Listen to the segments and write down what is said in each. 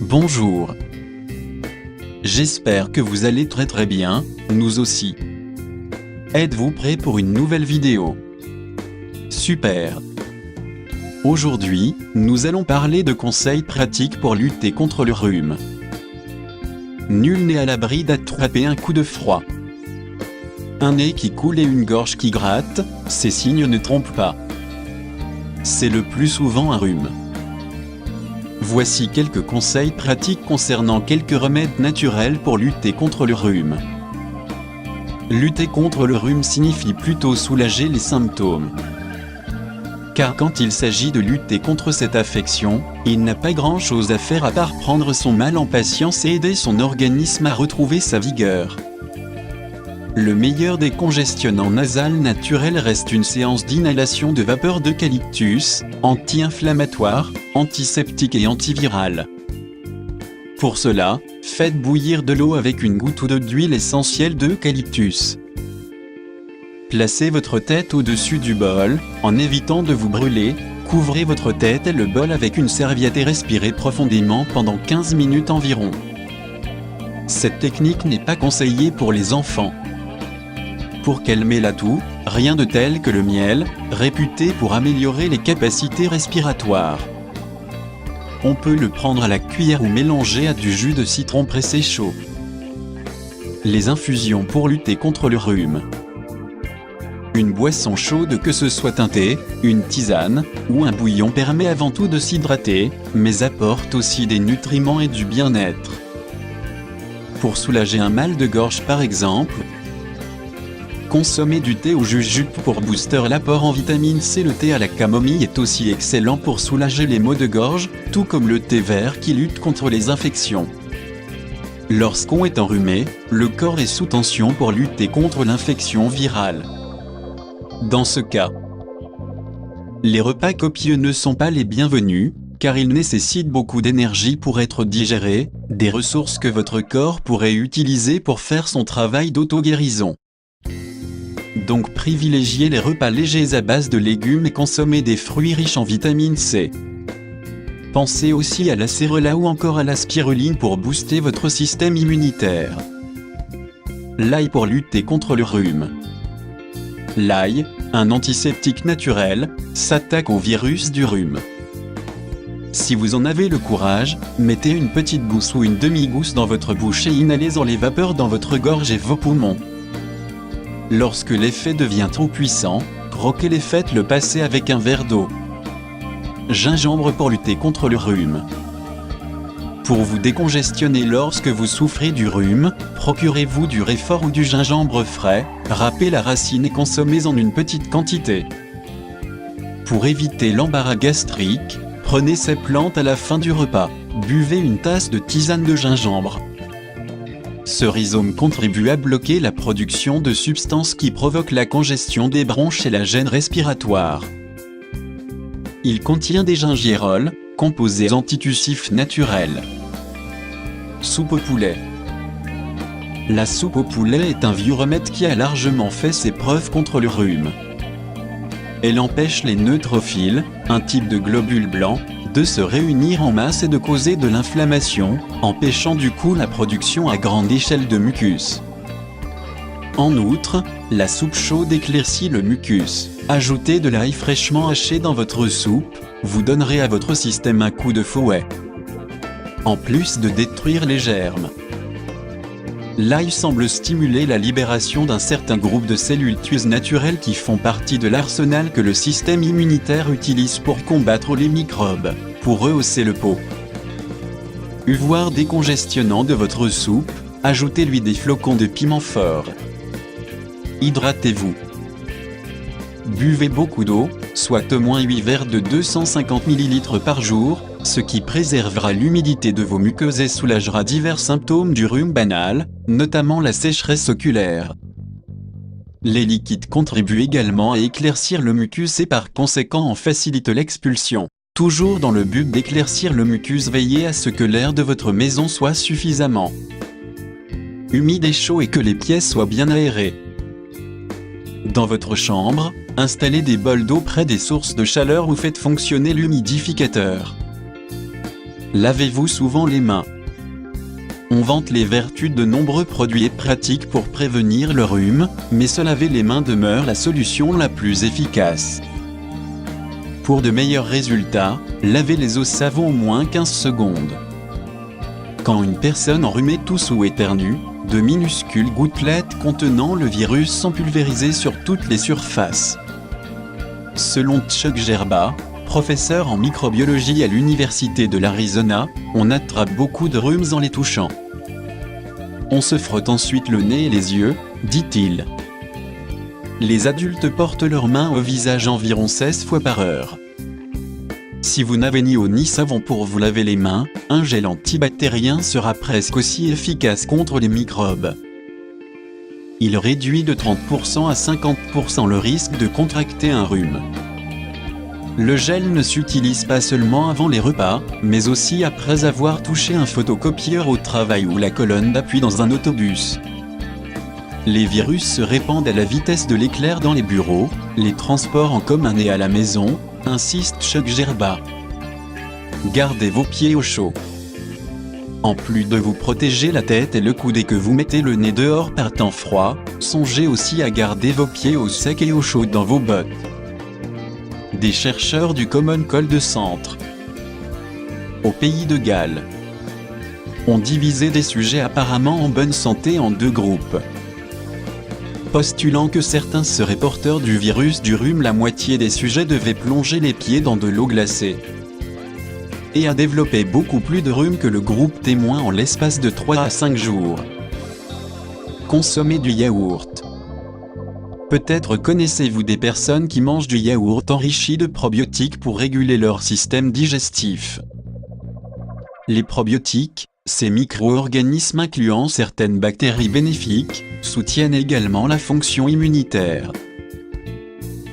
Bonjour. J'espère que vous allez très bien, nous aussi. Êtes-vous prêt pour une nouvelle vidéo? Super. Aujourd'hui, nous allons parler de conseils pratiques pour lutter contre le rhume. Nul n'est à l'abri d'attraper un coup de froid. Un nez qui coule et une gorge qui gratte, ces signes ne trompent pas. C'est le plus souvent un rhume. Voici quelques conseils pratiques concernant quelques remèdes naturels pour lutter contre le rhume. Lutter contre le rhume signifie plutôt soulager les symptômes. Car quand il s'agit de lutter contre cette affection, il n'a pas grand-chose à faire à part prendre son mal en patience et aider son organisme à retrouver sa vigueur. Le meilleur des congestionnants nasals naturels reste une séance d'inhalation de vapeur d'eucalyptus, anti-inflammatoire, antiseptique et antiviral. Pour cela, faites bouillir de l'eau avec une goutte ou deux d'huile essentielle d'eucalyptus. Placez votre tête au-dessus du bol, en évitant de vous brûler, couvrez votre tête et le bol avec une serviette et respirez profondément pendant 15 minutes environ. Cette technique n'est pas conseillée pour les enfants. Pour calmer la toux, rien de tel que le miel, réputé pour améliorer les capacités respiratoires. On peut le prendre à la cuillère ou mélanger à du jus de citron pressé chaud. Les infusions pour lutter contre le rhume. Une boisson chaude, que ce soit un thé, une tisane ou un bouillon, permet avant tout de s'hydrater, mais apporte aussi des nutriments et du bien-être. Pour soulager un mal de gorge par exemple, consommez du thé au jujube pour booster l'apport en vitamine C. Le thé à la camomille est aussi excellent pour soulager les maux de gorge, tout comme le thé vert qui lutte contre les infections. Lorsqu'on est enrhumé, le corps est sous tension pour lutter contre l'infection virale. Dans ce cas, les repas copieux ne sont pas les bienvenus, car ils nécessitent beaucoup d'énergie pour être digérés, des ressources que votre corps pourrait utiliser pour faire son travail d'auto-guérison. Donc privilégiez les repas légers à base de légumes et consommez des fruits riches en vitamine C. Pensez aussi à la céréale ou encore à la spiruline pour booster votre système immunitaire. L'ail pour lutter contre le rhume. L'ail, un antiseptique naturel, s'attaque au virus du rhume. Si vous en avez le courage, mettez une petite gousse ou une demi-gousse dans votre bouche et inhalez-en les vapeurs dans votre gorge et vos poumons. Lorsque l'effet devient trop puissant, croquez-les et faites-le passer avec un verre d'eau. Gingembre pour lutter contre le rhume. Pour vous décongestionner lorsque vous souffrez du rhume, procurez-vous du réfort ou du gingembre frais, râpez la racine et consommez-en une petite quantité. Pour éviter l'embarras gastrique, prenez ces plantes à la fin du repas, buvez une tasse de tisane de gingembre. Ce rhizome contribue à bloquer la production de substances qui provoquent la congestion des bronches et la gêne respiratoire. Il contient des gingérols, composés antitussifs naturels. Soupe au poulet. La soupe au poulet est un vieux remède qui a largement fait ses preuves contre le rhume. Elle empêche les neutrophiles, un type de globules blancs, de se réunir en masse et de causer de l'inflammation, empêchant du coup la production à grande échelle de mucus. En outre, la soupe chaude éclaircit le mucus. Ajoutez de l'ail fraîchement haché dans votre soupe, vous donnerez à votre système un coup de fouet. En plus de détruire les germes. L'ail semble stimuler la libération d'un certain groupe de cellules tueuses naturelles qui font partie de l'arsenal que le système immunitaire utilise pour combattre les microbes, pour rehausser le pouvoir décongestionnant de votre soupe, ajoutez-lui des flocons de piment fort. Hydratez-vous. Buvez beaucoup d'eau, soit au moins 8 verres de 250 ml par jour, ce qui préservera l'humidité de vos muqueuses et soulagera divers symptômes du rhume banal, notamment la sécheresse oculaire. Les liquides contribuent également à éclaircir le mucus et par conséquent en facilitent l'expulsion. Toujours dans le but d'éclaircir le mucus, veillez à ce que l'air de votre maison soit suffisamment humide et chaud et que les pièces soient bien aérées. Dans votre chambre, installez des bols d'eau près des sources de chaleur ou faites fonctionner l'humidificateur. Lavez-vous souvent les mains. On vante les vertus de nombreux produits et pratiques pour prévenir le rhume, mais se laver les mains demeure la solution la plus efficace. Pour de meilleurs résultats, lavez les eaux savon au moins 15 secondes. Quand une personne enrhumée tousse ou éternue, de minuscules gouttelettes contenant le virus sont pulvérisées sur toutes les surfaces. Selon Chuck Gerba, professeur en microbiologie à l'Université de l'Arizona, on attrape beaucoup de rhumes en les touchant. On se frotte ensuite le nez et les yeux, dit-il. Les adultes portent leurs mains au visage environ 16 fois par heure. Si vous n'avez ni eau ni savon pour vous laver les mains, un gel antibactérien sera presque aussi efficace contre les microbes. Il réduit de 30% à 50% le risque de contracter un rhume. Le gel ne s'utilise pas seulement avant les repas, mais aussi après avoir touché un photocopieur au travail ou la colonne d'appui dans un autobus. Les virus se répandent à la vitesse de l'éclair dans les bureaux, les transports en commun et à la maison, insiste Chuck Gerba. Gardez vos pieds au chaud. En plus de vous protéger la tête et le cou dès que vous mettez le nez dehors par temps froid, songez aussi à garder vos pieds au sec et au chaud dans vos bottes. Des chercheurs du Common Cold Centre. Au pays de Galles, on divisait des sujets apparemment en bonne santé en deux groupes. Postulant que certains seraient porteurs du virus du rhume, la moitié des sujets devaient plonger les pieds dans de l'eau glacée et a développé beaucoup plus de rhume que le groupe témoin en l'espace de 3 à 5 jours. Consommez du yaourt. Peut-être connaissez-vous des personnes qui mangent du yaourt enrichi de probiotiques pour réguler leur système digestif. Les probiotiques, ces micro-organismes incluant certaines bactéries bénéfiques, soutiennent également la fonction immunitaire.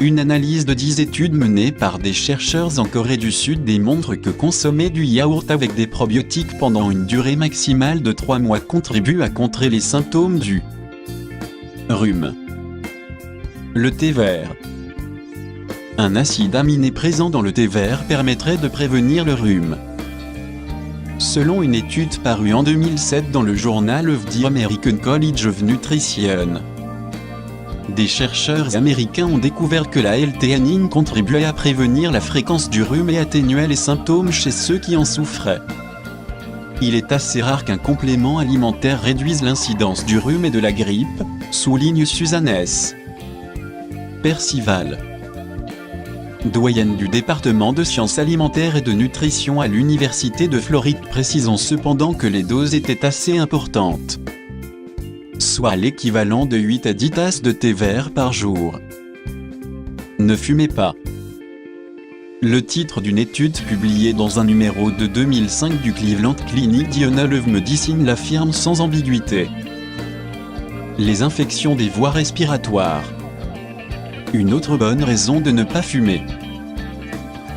Une analyse de 10 études menées par des chercheurs en Corée du Sud démontre que consommer du yaourt avec des probiotiques pendant une durée maximale de 3 mois contribue à contrer les symptômes du rhume. Le thé vert. Un acide aminé présent dans le thé vert permettrait de prévenir le rhume. Selon une étude parue en 2007 dans le journal of the American College of Nutrition, des chercheurs américains ont découvert que la L-théanine contribuait à prévenir la fréquence du rhume et atténuait les symptômes chez ceux qui en souffraient. Il est assez rare qu'un complément alimentaire réduise l'incidence du rhume et de la grippe, souligne Susan S. Percival, doyenne du département de sciences alimentaires et de nutrition à l'Université de Floride. Précisons cependant que les doses étaient assez importantes, soit l'équivalent de 8 à 10 tasses de thé vert par jour. Ne fumez pas. Le titre d'une étude publiée dans un numéro de 2005 du Cleveland Clinic Journal of Medicine l'affirme sans ambiguïté. Les infections des voies respiratoires. Une autre bonne raison de ne pas fumer.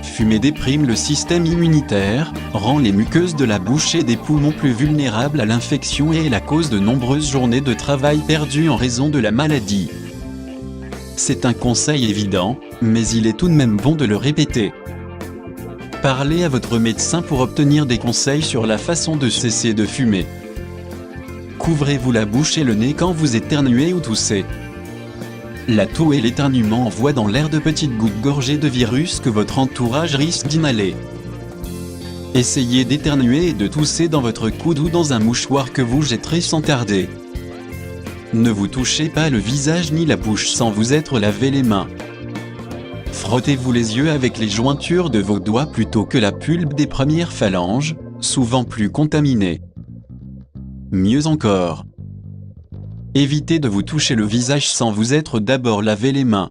Fumer déprime le système immunitaire, rend les muqueuses de la bouche et des poumons plus vulnérables à l'infection et est la cause de nombreuses journées de travail perdues en raison de la maladie. C'est un conseil évident, mais il est tout de même bon de le répéter. Parlez à votre médecin pour obtenir des conseils sur la façon de cesser de fumer. Couvrez-vous la bouche et le nez quand vous éternuez ou toussez. La toux et l'éternuement envoient dans l'air de petites gouttes gorgées de virus que votre entourage risque d'inhaler. Essayez d'éternuer et de tousser dans votre coude ou dans un mouchoir que vous jetterez sans tarder. Ne vous touchez pas le visage ni la bouche sans vous être lavé les mains. Frottez-vous les yeux avec les jointures de vos doigts plutôt que la pulpe des premières phalanges, souvent plus contaminée. Mieux encore, évitez de vous toucher le visage sans vous être d'abord lavé les mains.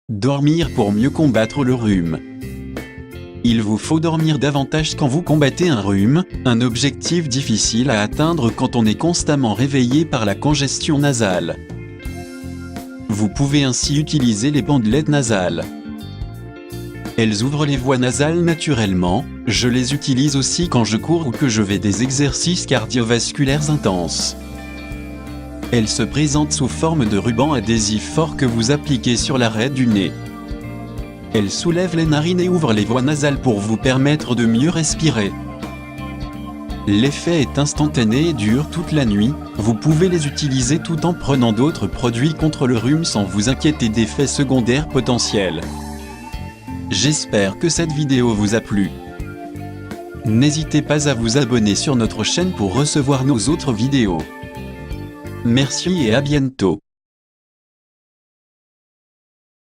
Dormir pour mieux combattre le rhume. Il vous faut dormir davantage quand vous combattez un rhume, un objectif difficile à atteindre quand on est constamment réveillé par la congestion nasale. Vous pouvez ainsi utiliser les bandelettes nasales. Elles ouvrent les voies nasales naturellement, je les utilise aussi quand je cours ou que je fais des exercices cardiovasculaires intenses. Elles se présentent sous forme de ruban adhésif fort que vous appliquez sur l'arrêt du nez. Elle soulève les narines et ouvre les voies nasales pour vous permettre de mieux respirer. L'effet est instantané et dure toute la nuit. Vous pouvez les utiliser tout en prenant d'autres produits contre le rhume sans vous inquiéter d'effets secondaires potentiels. J'espère que cette vidéo vous a plu. N'hésitez pas à vous abonner sur notre chaîne pour recevoir nos autres vidéos. Merci et à bientôt.